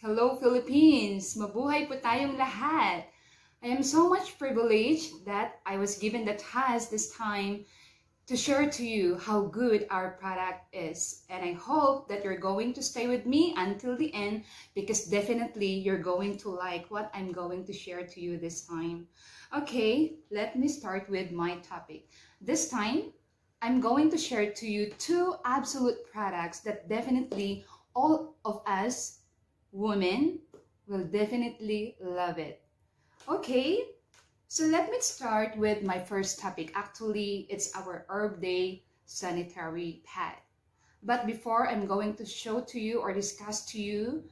Hello Philippines! Mabuhay po tayong lahat! I am so much privileged that I was given the task this time to share to you how good our product is. And I hope that you're going to stay with me until the end because definitely you're going to like what I'm going to share to you this time. Okay, let me start with my topic. This time, I'm going to share to you two absolute products that definitely all of us women will definitely love it. Okay, so let me start with my first topic. Actually, it's our Herb Day sanitary pad. But before I'm going to show to you or discuss to you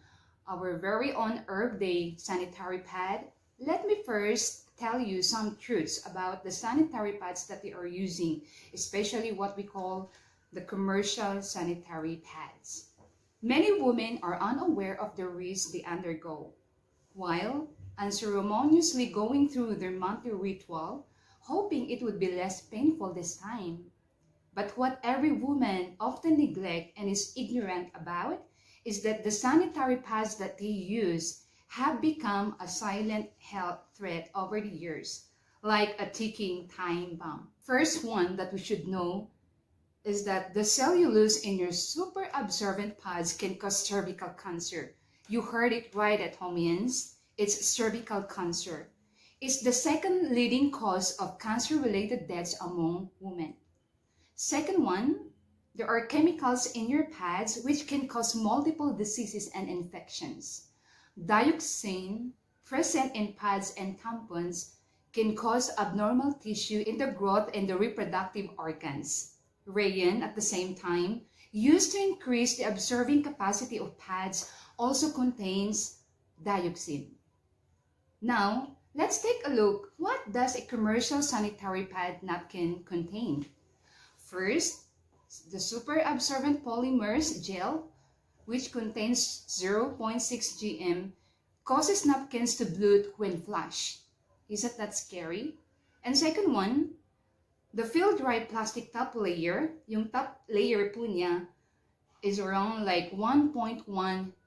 our very own Herb Day sanitary pad, let me first tell you some truths about the sanitary pads that we are using, especially what we call the commercial sanitary pads. Many women are unaware of the risks they undergo, while unceremoniously going through their monthly ritual, hoping it would be less painful this time. But what every woman often neglects and is ignorant about is that the sanitary pads that they use have become a silent health threat over the years, like a ticking time bomb. First one that we should know is that the cellulose in your super absorbent pads can cause cervical cancer. You heard it right, Atomians. It's cervical cancer. It's the second leading cause of cancer-related deaths among women. Second one, there are chemicals in your pads which can cause multiple diseases and infections. Dioxin, present in pads and tampons, can cause abnormal tissue in the growth and the reproductive organs. Rayon, at the same time, used to increase the absorbing capacity of pads, also contains dioxin. Now, let's take a look. What does a commercial sanitary pad napkin contain? First, the super absorbent polymers gel, which contains 0.6 gm, causes napkins to bloat when flushed. Isn't that scary? And second one, the fill-dry plastic top layer, yung top layer po niya, is around like 1.1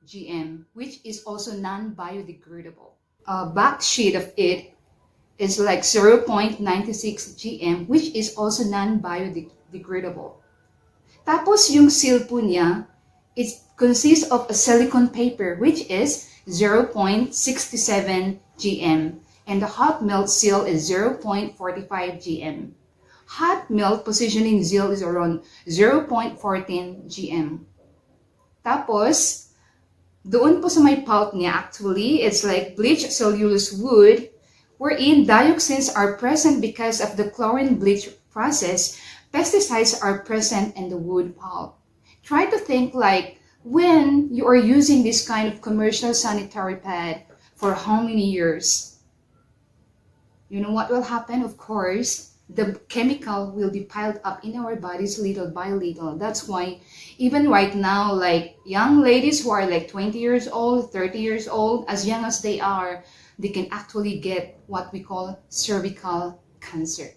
gm, which is also non-biodegradable. Back sheet of it is like 0.96 gm, which is also non-biodegradable. Tapos yung seal po niya, it consists of a silicone paper, which is 0.67 gm, and the hot melt seal is 0.45 gm. Hot melt positioning seal is around 0.14 gm. Tapos, doon po sa may pulp niya, actually, it's like bleached cellulose wood, wherein dioxins are present because of the chlorine bleach process. Pesticides are present in the wood pulp. Try to think like when you are using this kind of commercial sanitary pad for how many years? You know what will happen? Of course, the chemical will be piled up in our bodies little by little. That's why even right now, like young ladies who are like 20 years old, 30 years old, as young as they are, they can actually get what we call cervical cancer.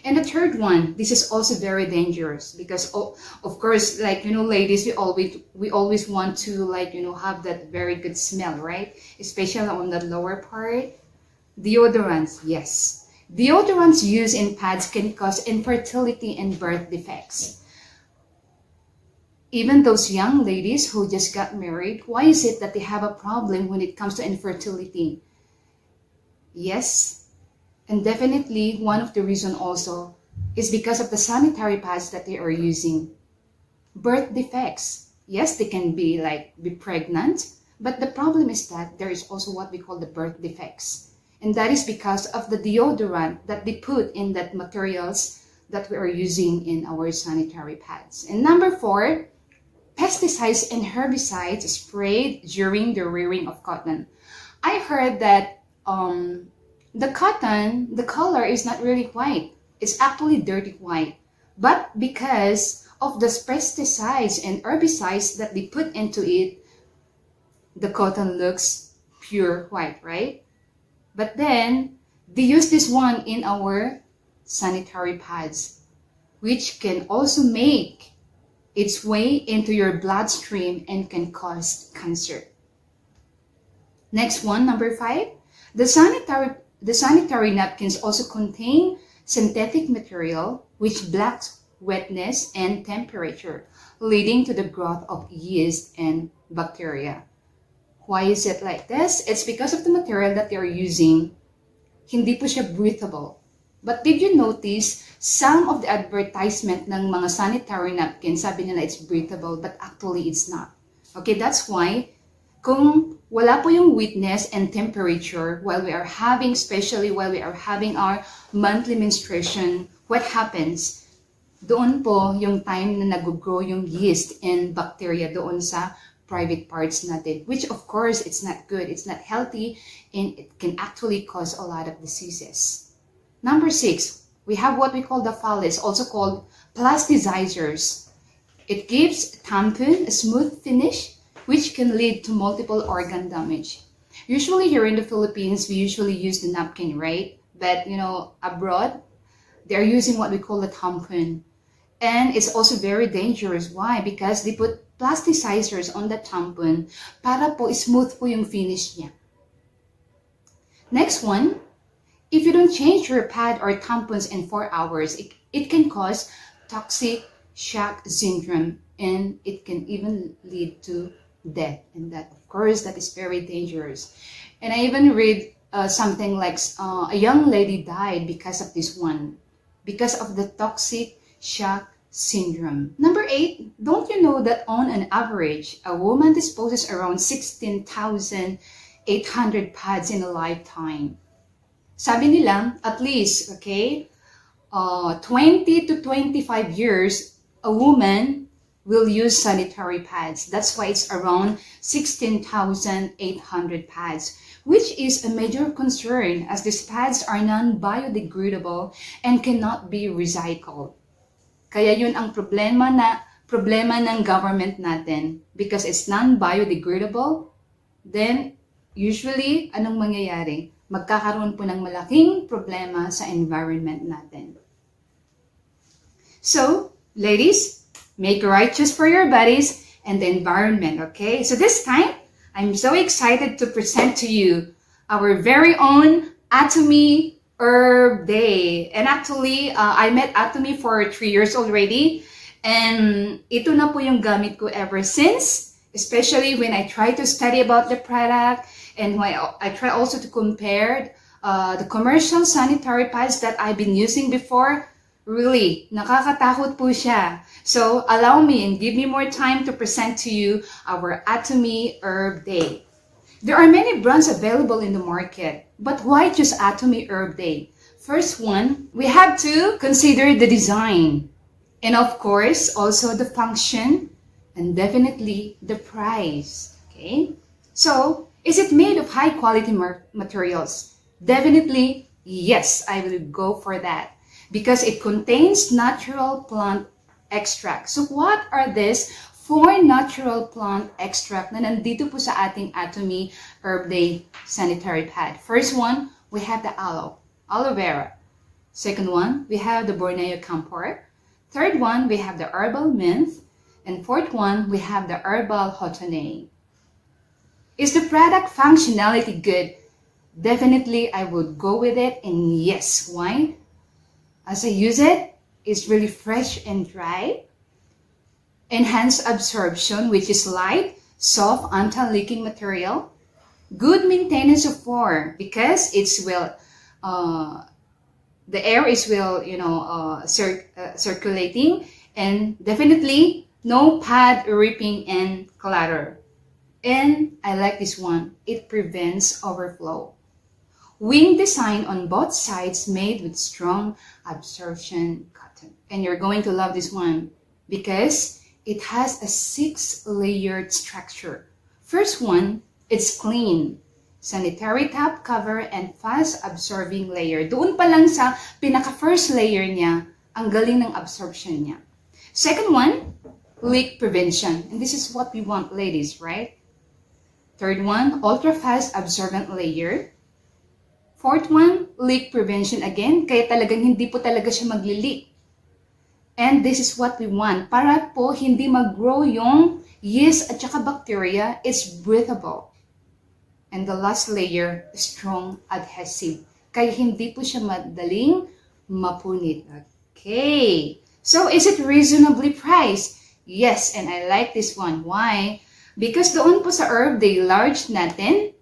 And the third one, this is also very dangerous because of course, like, you know, ladies, we always want to, like, you know, have that very good smell, right? Especially on the lower part. Deodorants, yes. Deodorants used in pads can cause infertility and birth defects. Even those young ladies who just got married, why is it that they have a problem when it comes to infertility? Yes, and definitely one of the reasons also is because of the sanitary pads that they are using. Birth defects, yes, they can be pregnant, but the problem is that there is also what we call the birth defects. And that is because of the deodorant that they put in that materials that we are using in our sanitary pads. And number 4, pesticides and herbicides sprayed during the rearing of cotton. I heard that the cotton, the color is not really white. It's actually dirty white. But because of the pesticides and herbicides that they put into it, the cotton looks pure white, right? But then, they use this one in our sanitary pads, which can also make its way into your bloodstream and can cause cancer. Next one, number 5. The sanitary napkins also contain synthetic material which blocks wetness and temperature, leading to the growth of yeast and bacteria. Why is it like this? It's because of the material that they're using. Hindi po siya breathable. But did you notice some of the advertisement ng mga sanitary napkins, sabi nila it's breathable, but actually it's not. Okay, that's why kung wala po yung wetness and temperature while we are having, especially while we are having our monthly menstruation, what happens? Doon po yung time na nag-grow yung yeast and bacteria doon sa private parts natin, which of course it's not good, it's not healthy, and it can actually cause a lot of diseases. Number 6, we have what we call the phthalates, also called plasticizers. It gives tampon a smooth finish, which can lead to multiple organ damage. Usually here in the Philippines, we usually use the napkin, right? But abroad, they're using what we call the tampon. And it's also very dangerous. Why? Because they put plasticizers on the tampon para po smooth po yung finish niya. Next one, if you don't change your pad or tampons in 4 hours, it can cause toxic shock syndrome, and it can even lead to death. And that, of course, that is very dangerous. And I even read something like a young lady died because of this one, because of the toxic shock syndrome. Number 8, don't you know that on an average, a woman disposes around 16,800 pads in a lifetime? Sabi nila, at least, 20 to 25 years, a woman will use sanitary pads. That's why it's around 16,800 pads, which is a major concern as these pads are non-biodegradable and cannot be recycled. Kaya yun ang problema ng government natin, because it's non-biodegradable, then usually, anong mangyayari? Magkakaroon po ng malaking problema sa environment natin. So, ladies, make right choice for your bodies and the environment, okay? So this time, I'm so excited to present to you our very own Atomy Herb Day. And actually, I met Atomy for 3 years already. And ito na po yung gamit ko ever since, especially when I try to study about the product and when I try also to compare the commercial sanitary pads that I've been using before. Really, nakakatakot po siya. So, allow me and give me more time to present to you our Atomy Herb Day. There are many brands available in the market, but why just Atomy Herb Day? First one, we have to consider the design, and of course, also the function, and definitely the price, okay? So, is it made of high quality materials? Definitely, yes, I will go for that, because it contains natural plant extract. So what are these 4 natural plant extract na nandito po sa ating Atomy Herb Day sanitary pad? First one, we have the aloe vera. Second one, we have the Borneo camphor. Third one, we have the herbal mint. And fourth one, we have the herbal hotone. Is the product functionality good? Definitely, I would go with it, and yes, why? As I use it, it's really fresh and dry. Enhanced absorption, which is light, soft, anti-leaking material. Good maintenance of pore, because it's the air is circulating, and definitely no pad ripping and clutter. And I like this one. It prevents overflow. Wing design on both sides made with strong absorption cotton. And you're going to love this one because it has a 6-layered structure. First one, it's clean. Sanitary top cover and fast absorbing layer. Doon pa lang sa pinaka-first layer niya, ang galing ng absorption niya. Second one, leak prevention. And this is what we want, ladies, right? Third one, ultra-fast absorbent layer. Fourth one, leak prevention again, kaya talagang hindi po talaga siya magli-leak. And this is what we want. Para po hindi mag-grow yung yeast at saka bacteria, it's breathable. And the last layer, strong adhesive. Kaya hindi po siya madaling mapunit. Okay. So, is it reasonably priced? Yes, and I like this one. Why? Because doon po sa Herb Day large natin,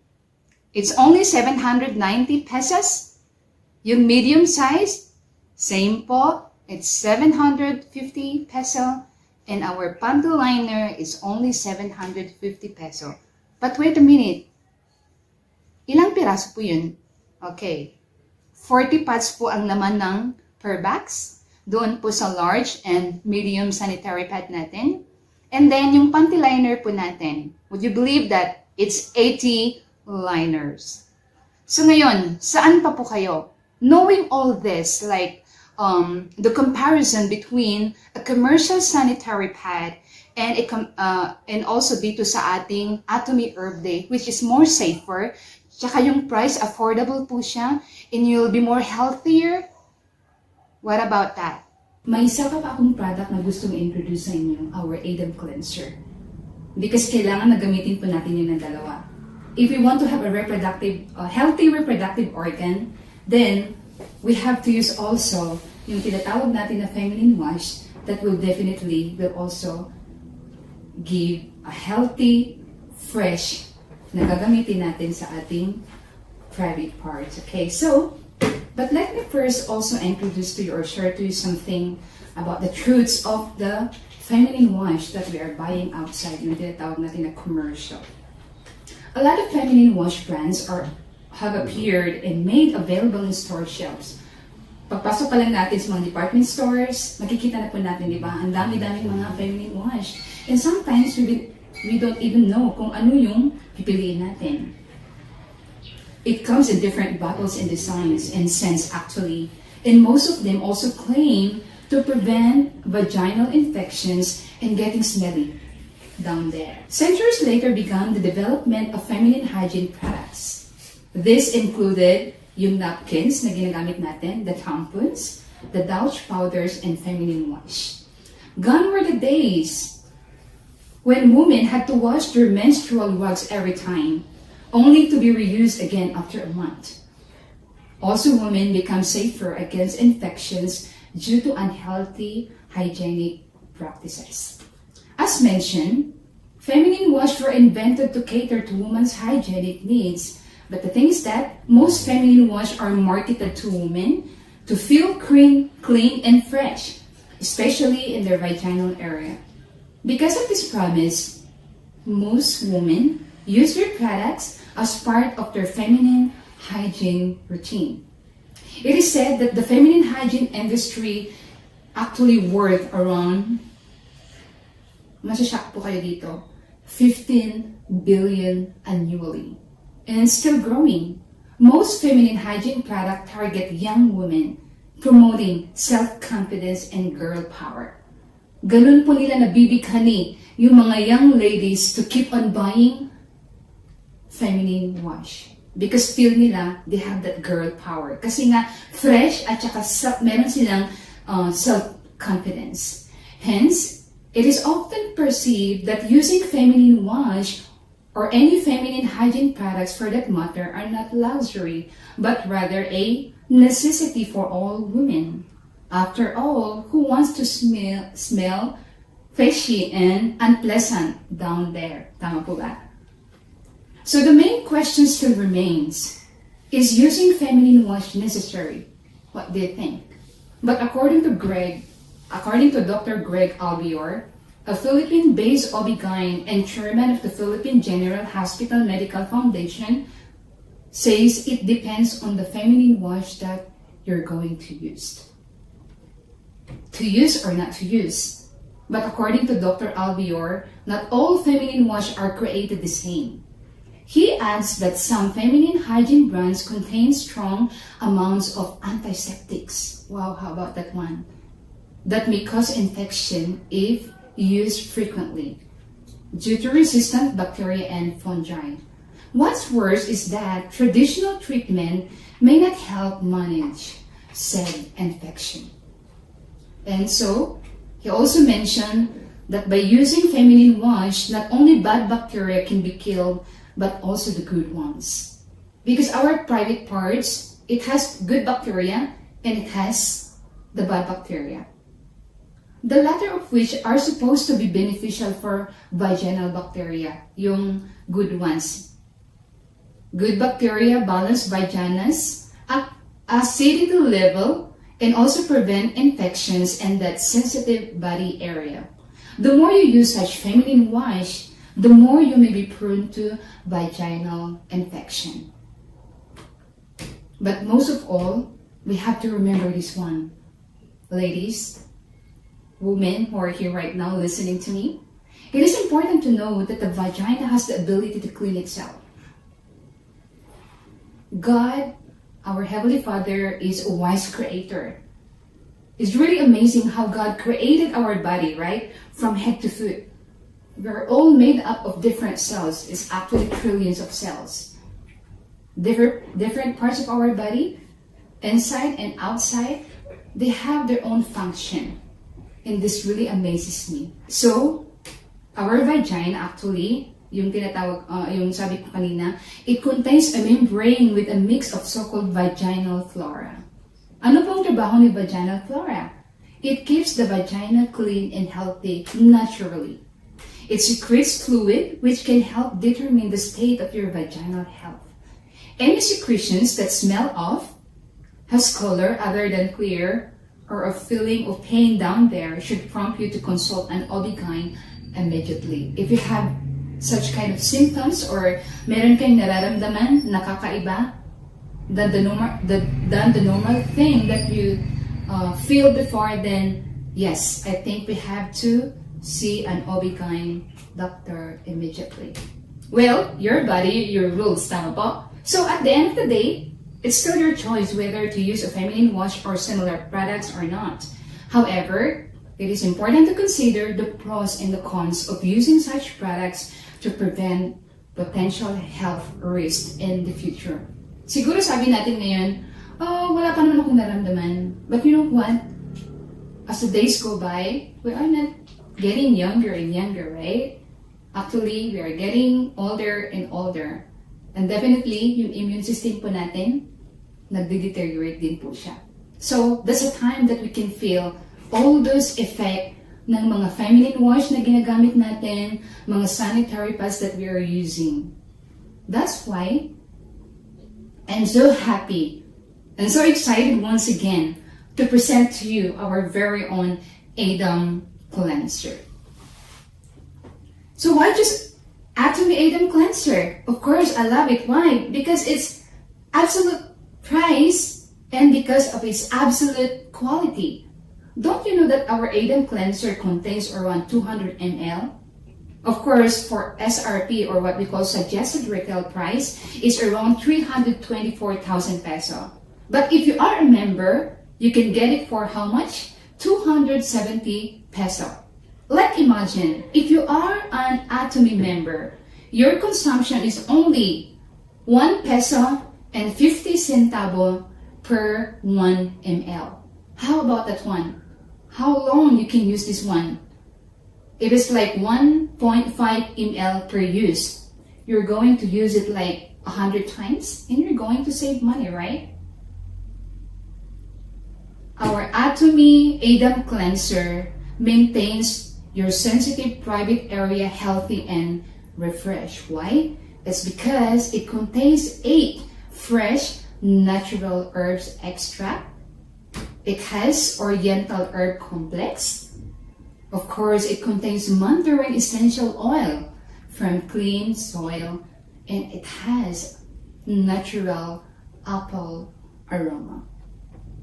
it's only 790 pesos. Yung medium size, same po, it's 750 peso. And our panty liner is only 750 peso. But wait a minute. Ilang piraso po yun? Okay. 40 pads po ang laman ng per box. Doon po sa large and medium sanitary pad natin. And then, yung panty liner po natin. Would you believe that it's 80 liners? So ngayon, saan pa po kayo? Knowing all this, like the comparison between a commercial sanitary pad and also dito sa ating Atomy Herb Day, which is more safer, tsaka yung price, affordable po siya, and you'll be more healthier. What about that? May isa pa akong product na gustong introduce sa inyo, our Adam Cleanser. Because kailangan na gamitin po natin yun ng dalawa. If we want to have a healthy reproductive organ, then we have to use also yung tinatawag natin na feminine wash that will also give a healthy, fresh na gagamitin natin sa ating private parts. Okay, so, but let me first also introduce to you or share to you something about the truths of the feminine wash that we are buying outside, yung tinatawag natin na commercial. A lot of feminine wash brands have appeared and made available in store shelves. Pagpasok pa lang natin sa mga department stores, makikita na po natin, di ba? Ang dami-daming mga feminine wash. And sometimes we don't even know kung ano yung pipiliin natin. It comes in different bottles and designs and scents actually. And most of them also claim to prevent vaginal infections and getting smelly down there. Centuries later began the development of feminine hygiene products. This included yung napkins na ginagamit natin, the tampons, the douche powders, and feminine wash. Gone were the days when women had to wash their menstrual rugs every time, only to be reused again after a month. Also, women become safer against infections due to unhealthy hygienic practices. As mentioned, feminine wash were invented to cater to women's hygienic needs. But the thing is that most feminine wash are marketed to women to feel clean and fresh, especially in their vaginal area. Because of this promise, most women use their products as part of their feminine hygiene routine. It is said that the feminine hygiene industry actually worth around, masashock po kayo dito, 15 billion annually. And still growing. Most feminine hygiene products target young women, promoting self-confidence and girl power. Ganun po nila nabibighani yung mga young ladies to keep on buying feminine wash. Because feel nila, they have that girl power. Kasi nga, fresh at saka meron silang self-confidence. Hence, it is often perceived that using feminine wash or any feminine hygiene products for that matter are not luxury, but rather a necessity for all women. After all, who wants to smell fishy and unpleasant down there? Tama po ba? So the main question still remains, is using feminine wash necessary? What do you think? But according to Dr. Greg Albior, a Philippine-based OB-GYN and chairman of the Philippine General Hospital Medical Foundation, says it depends on the feminine wash that you're going to use. To use or not to use. But according to Dr. Albior, not all feminine wash are created the same. He adds that some feminine hygiene brands contain strong amounts of antiseptics. Wow, how about that one? That may cause infection if used frequently due to resistant bacteria and fungi. What's worse is that traditional treatment may not help manage said infection. And so, he also mentioned that by using feminine wash, not only bad bacteria can be killed, but also the good ones. Because our private parts, it has good bacteria and it has the bad bacteria. The latter of which are supposed to be beneficial for vaginal bacteria, yung good ones. Good bacteria balance vaginas, acidity level, and also prevent infections in that sensitive body area. The more you use such feminine wash, the more you may be prone to vaginal infection. But most of all, we have to remember this one. Ladies, women who are here right now listening to me, it is important to know that the vagina has the ability to clean itself. God, our Heavenly Father, is a wise creator. It's really amazing how God created our body, right? From head to foot. We're all made up of different cells. It's actually trillions of cells. Different parts of our body, inside and outside, they have their own function. And this really amazes me. So, our vagina actually, yung tinatawag, yung sabi ko kanina, it contains a membrane with a mix of so-called vaginal flora. Ano pong trabaho ni vaginal flora? It keeps the vagina clean and healthy naturally. It secretes fluid which can help determine the state of your vaginal health. Any secretions that smell of, has color other than clear, or a feeling of pain down there should prompt you to consult an OB-GYN immediately. If you have such kind of symptoms or meron kayong nararamdaman na kakaiba than the normal thing that you feel before, then yes, I think we have to see an OB-GYN doctor immediately. Well, your body, your rules, tama po? So at the end of the day, it's still your choice whether to use a feminine wash or similar products or not. However, it is important to consider the pros and the cons of using such products to prevent potential health risks in the future. Siguro sabi natin ngayon, oh, wala pa naman akong naramdaman. But you know what? As the days go by, we are not getting younger and younger, right? Actually, we are getting older and older. And definitely, yung immune system po natin, nagde-deteriorate din po siya. So, that's a time that we can feel all those effects ng mga feminine wash na ginagamit natin, mga sanitary pads that we are using. That's why I'm so happy and so excited once again to present to you our very own Atomy cleanser. So why just Atomy Atomy cleanser? Of course, I love it. Why? Because it's absolute price and because of its absolute quality. Don't you know that our Atomy cleanser contains around 200 ml? Of course, for SRP or what we call suggested retail price is around 324,000 peso. But if you are a member, you can get it for how much? 270 peso. Like imagine, if you are an Atomy member, your consumption is only 1 peso and 50 centavo per 1 ml. How about that one? How long you can use this one? If it's like 1.5 ml per use, you're going to use it like 100 times and you're going to save money, right? Our Atomy Atomy cleanser maintains your sensitive private area healthy and refreshed. Why? It's because it contains 8 fresh natural herbs extract. It has Oriental herb complex. Of course, it contains mandarin essential oil from clean soil, and it has natural apple aroma.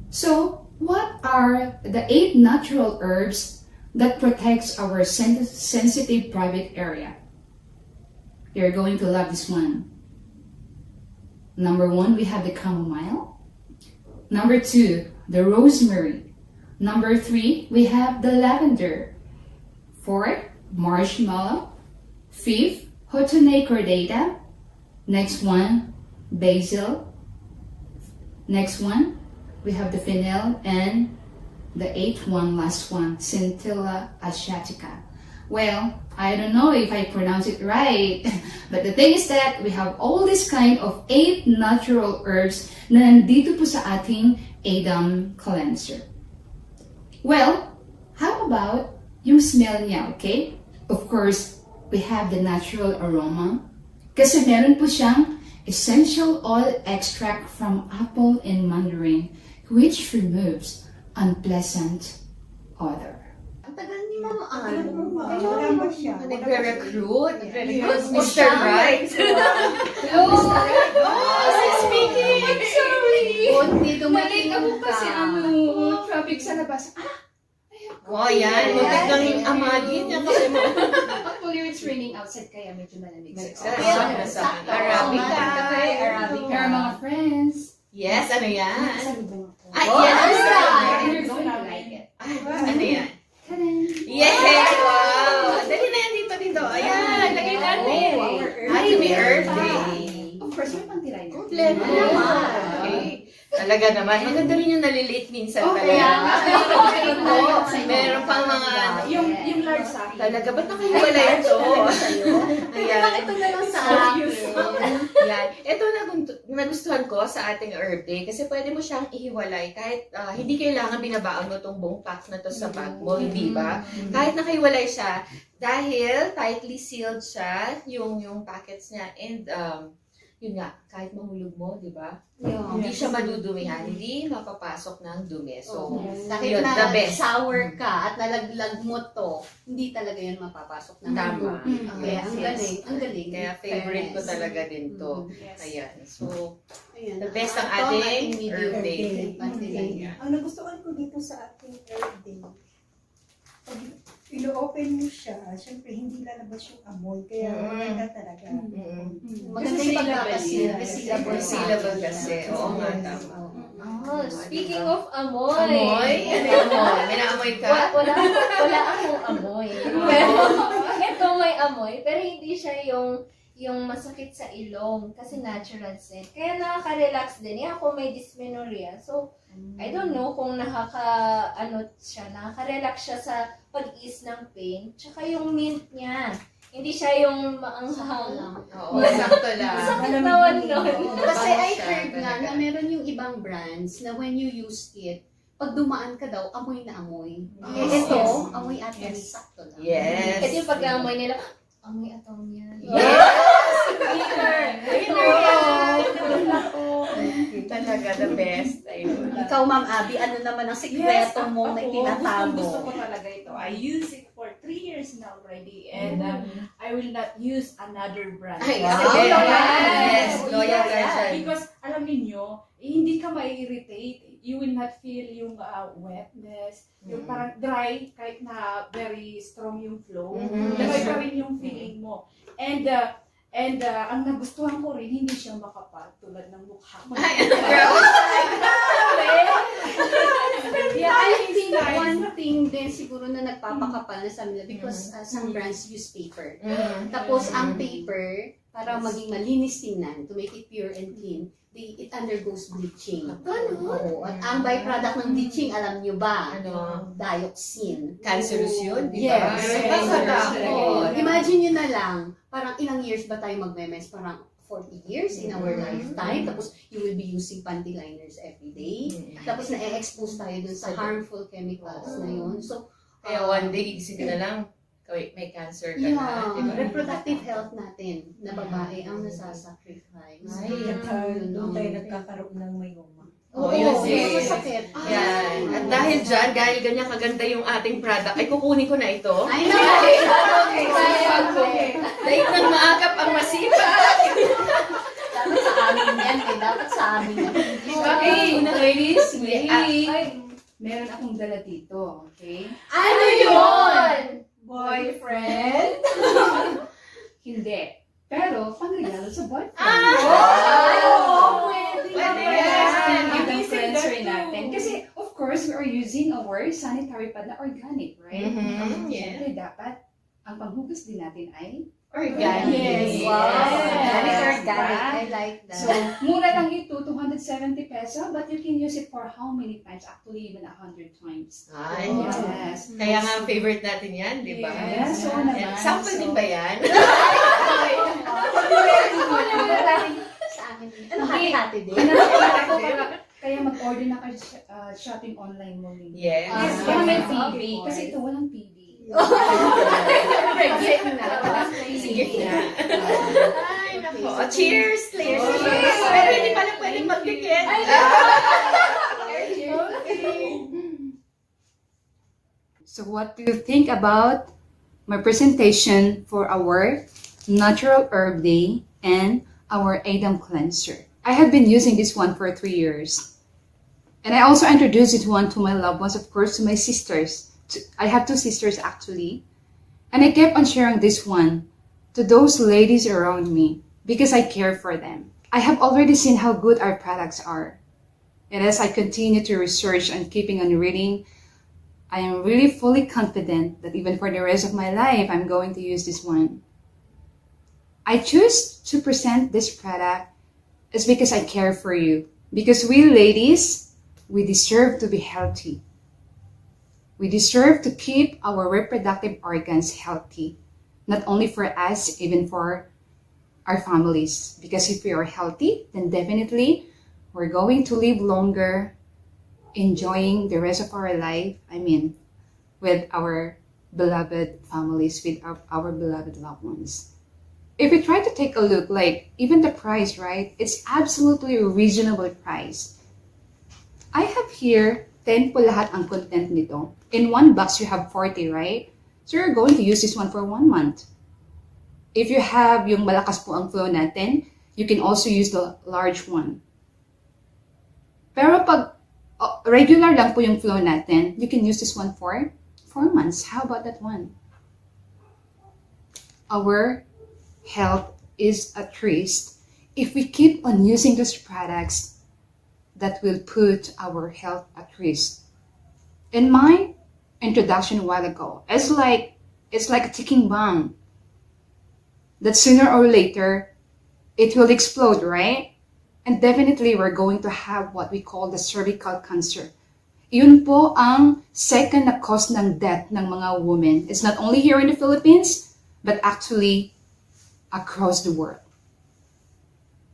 So, what are the 8 natural herbs that protects our sensitive private area? You're going to love this one. Number 1, we have the chamomile. Number 2, the rosemary. Number 3, we have the lavender. 4, marshmallow. 5th, Hotone cordata. Next one, basil. Next one, we have the fennel, and the 8th one, last one, Scintilla asiatica. Well, I don't know if I pronounce it right. But the thing is that we have all this kind of 8 natural herbs na nandito po sa ating Adam cleanser. Well, how about yung smell niya, okay? Of course, we have the natural aroma. Kasi meron po siyang essential oil extract from apple and mandarin, which removes unpleasant odor. Ang tagal ni Mama Ann. Kailangan ba siya? Nagre-recruit. Nagre-recruit. Mr. Bright. Hello! Speaking! Sorry! Buti Malate dumating ako ka. kasi traffic sa labas. Oh, yan. Buti kang amagin niya kasi mo. Actually, it's raining outside kaya medyo malamig sa Sakto. Arabica. Arabica. Pero mga friends, Yes, ano yan? salubong ako. Ay, Oh, yes! and you're going to like it. Ano yan? Tada! Yes! Wow! Dali na yan dito. Ayan, lagay natin. Atomy Earth Day. Of course, may pangtiray na. Kompleto naman. Okay. Talaga naman. Maganda rin yung nalilate minsan pala. Meron pang mga... Yung large sa akin. Talaga, ba't nakahiwalay ito? Ayan. Ito na lang sa akin. Yan. Ito nagustuhan ko sa ating herb day kasi pwede mo siyang ihiwalay kahit hindi kailangan binabaon mo itong buong pack na to sa bag mo, hindi ba? Kahit nakahiwalay siya dahil tightly sealed siya yung packets niya and yun nga, kahit mahulog mo, di ba? Hindi siya madudumihan, hindi mapapasok ng dumi. So, Kahit yun, na the best. sour ka at nalaglag mo to, hindi talaga yun mapapasok ng Tama. Kaya ang galing, ang galing. Kaya favorite ko Fairness. talaga din to. Yes. Ayan. So, Ayan. the best ang Ito, ating medium herb day. Pantilay. Ang nagustuhan ko dito sa ating birthday, pag ilo-open mo siya, syempre hindi lalabas yung amoy, kaya maganda talaga. Maganda yung pagkakasil. Resealable kasi. Oo nga, tama. Oh, speaking of amoy. Amoy? Ano yung amoy? May naamoy ka? Wala akong amoy. Pero, ito may amoy, pero hindi siya yung masakit sa ilong kasi natural scent. Kaya nakaka-relax din. Ako may dysmenorrhea. So, I don't know kung nakaka-relax siya sa pag-ease ng pain. Tsaka yung mint niya. Hindi siya yung maanghang. Oo, sakto lang. Sakit naman nun. Kasi I Siya heard nga talaga. na meron yung ibang brands na when you use it, pag dumaan ka daw, amoy na amoy. Yes, Ito, yes. amoy Atomy, sakto lang. Yes. Kasi yung pag-amoy nila, amoy Atomy yan. Talaga, the best. Ayun. Ikaw, Ma'am Abby, ano naman ang sikreto mo na itinatago? Gusto ko talaga ito. I use it for 3 years now already and I will not use another brand. Ay, Wow. sige. Loyal. Yes, loyal ka dyan. Because alam niyo, hindi ka mai-irritate. You will not feel yung wetness, yung parang dry, kahit na very strong yung flow. Dry pa rin yung feeling mo. And ang nagustuhan ko rin, hindi siya makapal tulad ng mukha ko. Yeah, I think one thing din siguro na nagpapakapal na sa nila because some brands use paper. Tapos ang paper, para maging malinis tingnan, to make it pure and clean, it undergoes bleaching. Oo. At ang byproduct ng bleaching, alam nyo ba? Ano? Dioxin. Cancerous yun, di ba? Yes. Nakakatakot. Imagine nyo na lang, parang ilang years ba tayo magme-mens? Parang 40 years in our lifetime. Tapos you will be using panty liners every day. Tapos na-expose tayo dun sa harmful chemicals na yun. So, Kaya one day, gigising ka na lang, may cancer ka na. yeah, Di ba? reproductive health natin na babae ang nasasacrifice. Ay, Doon tayo nagkakaroon ng mayoma. Oo, yun yes, eh. masakit. Yan. At dahil dyan, dahil ganyan kaganda yung ating product, ay kukunin ko na ito. I know! Dahil nang maagap ang masipag. Dapat sa amin yan, eh. Dapat sa amin yan. Okay, ladies, wait. Ay. Meron akong dala dito, okay? Ano yun? Boyfriend? Hindi. Pero, pangregalo sa boyfriend. Pwede Yes, yan. ang cleanser natin. Kasi, of course, we are using our sanitary pad na organic, right? Mhm, yeah. Siyempre, dapat, ang panghugas din natin ay Organic. Yes. Wow! Yes. Organic. I like that. So, mura lang ito, 250 170 peso, but you can use it for how many times? Actually, even 100 times. Ay, Yes. Kaya nga favorite natin yan, di ba? Yes, oo naman. Sample din ba yan? Sa amin. Ano, hati-hati din? Kaya mag-order na kayo shopping online mo. Yes. Para may PB. Kasi ito, walang PB. Sige na. Ay, nako. Oh, cheers! Cheers! Pero hindi pala pwedeng magdikit. So what do you think about my presentation for our Natural Herb Day and our Adam Cleanser? I have been using this one for 3 years. And I also introduced it one to my loved ones, of course, to my sisters. I have 2 sisters actually. And I kept on sharing this one to those ladies around me because I care for them. I have already seen how good our products are. And as I continue to research and keeping on reading, I am really fully confident that even for the rest of my life, I'm going to use this one. I choose to present this product is because I care for you. Because we ladies, we deserve to be healthy. We deserve to keep our reproductive organs healthy. Not only for us, even for our families. Because if we are healthy, then definitely we're going to live longer, enjoying the rest of our life. With our beloved families, with our beloved loved ones. If we try to take a look, like even the price, right? It's absolutely a reasonable price. I have here 10 po lahat ang content nito. In one box, you have 40, right? So you're going to use this one for 1 month. If you have yung malakas po ang flow natin, you can also use the large one. Pero pag regular lang po yung flow natin, you can use this one for 4 months. How about that one? Our health is at risk if we keep on using those products that will put our health at risk. In my introduction a while ago, it's like a ticking bomb that sooner or later it will explode, right? And definitely we're going to have what we call the cervical cancer. Yun po ang second na cause ng death ng mga women. It's not only here in the Philippines, but actually across the world.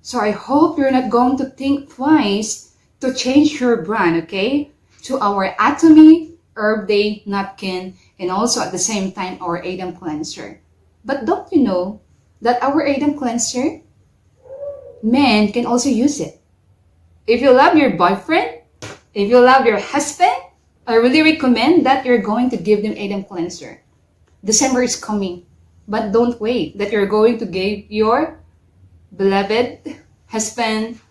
So I hope you're not going to think twice to change your brand, okay? To our Atomy Herb Day napkin and also at the same time our Adam Cleanser. But don't you know that our Adam Cleanser, men can also use it. If you love your boyfriend, if you love your husband, I really recommend that you're going to give them Adam Cleanser. December is coming, but don't wait that you're going to give your beloved husband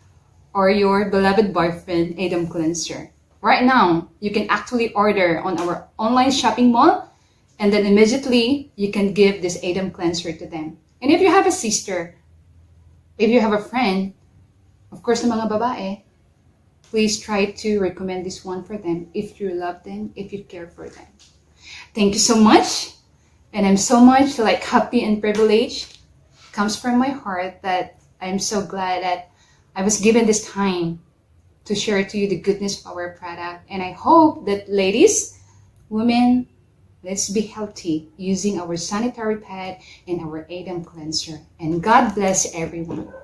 or your beloved boyfriend Adam Cleanser. Right now, you can actually order on our online shopping mall and then immediately you can give this Adam Cleanser to them. And if you have a sister, if you have a friend, of course, ng mga babae, please try to recommend this one for them if you love them, if you care for them. Thank you so much. And I'm so much happy and privileged. Comes from my heart that I'm so glad that I was given this time to share to you the goodness of our product. And I hope that ladies, women, let's be healthy using our sanitary pad and our Adam Cleanser. And God bless everyone.